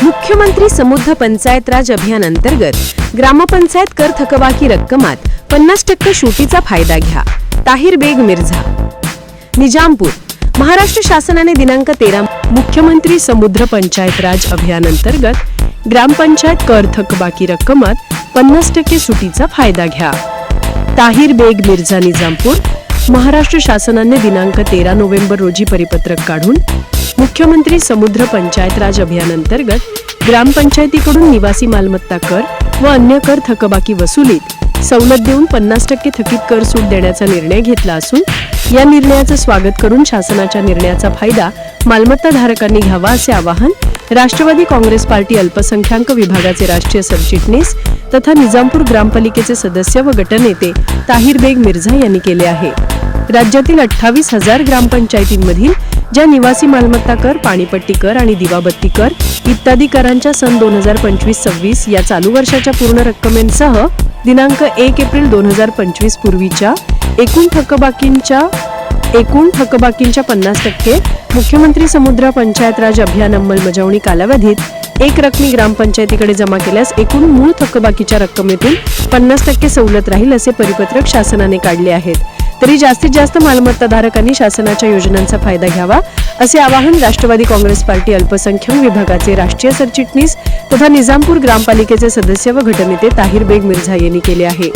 मुख्यमंत्री समृद्ध पंचायत राज अभियान अंतर्गत ग्रामपंचायत कर थकबाकी रक्कमात 50% सूटीचा फायदा घ्या. ताहिर बेग मिर्झा, निजामपूर. महाराष्ट्र शासनाने दिनांक 13 मुख्यमंत्री समृद्ध पंचायत राज अभियान अंतर्गत ग्रामपंचायत कर थकबाकी रक्कमात 50% सूटीचा फायदा घ्या. ताहिर बेग मिर्झा, निजामपूर. महाराष्ट्र शासनाने दिनांक 13 नोव्हेंबर रोजी परिपत्रक काढून मुख्यमंत्री समृद्ध पंचायत राज अभियान अंतर्गत ग्रामपंचायतीकडून निवासी मालमत्ता कर व अन्य कर थकबाकी वसुलीत सवलत देऊन 50% थकीत कर सूट देण्याचा निर्णय घेतला असून या निर्णयाचं स्वागत करून शासनाच्या निर्णयाचा फायदा मालमत्ता धारकांनी घ्यावा असे आवाहन राष्ट्रवादी काँग्रेस पार्टी अल्पसंख्याक विभागाचे राष्ट्रीय सरचिटणीस तथा निजामपूर ग्रामपालिकेचे सदस्य व गटनेते ताहिर बेग मिर्झा यांनी केले आहे. राज्यातील 28,000 ग्रामपंचायतींमधील ज्या निवासी मालमत्ता कर, पाणीपट्टी कर आणि दिवाबत्ती कर इत्यादी करांच्या सन 2025-26 या चालू वर्षाच्या पूर्ण रक्कमेसह दिनांक 1 एप्रिल 2025 पूर्वीच्या एकूण थकबाकींच्या 50% मुख्यमंत्री समृद्ध पंचायत राज अभियान अंमलबजावणी कालावधीत एक रकमी ग्रामपंचायतीकडे जमा केल्यास एकूण मूळ थकबाकीच्या रक्कमेतून 50% सवलत राहील असे परिपत्रक शासनाने काढले आहेत. तरी जास्तीत जास्त मालमत्ता धारकांनी शासनाच्या योजनांचा फायदा घ्यावा असे आवाहन राष्ट्रवादी काँग्रेस पार्टी अल्पसंख्याक विभागाचे राष्ट्रीय सरचिटणीस तथा निजामपूर ग्रामपालिकेचे सदस्य व गटनेते ताहिर बेग मिर्झा यांनी केले आहे.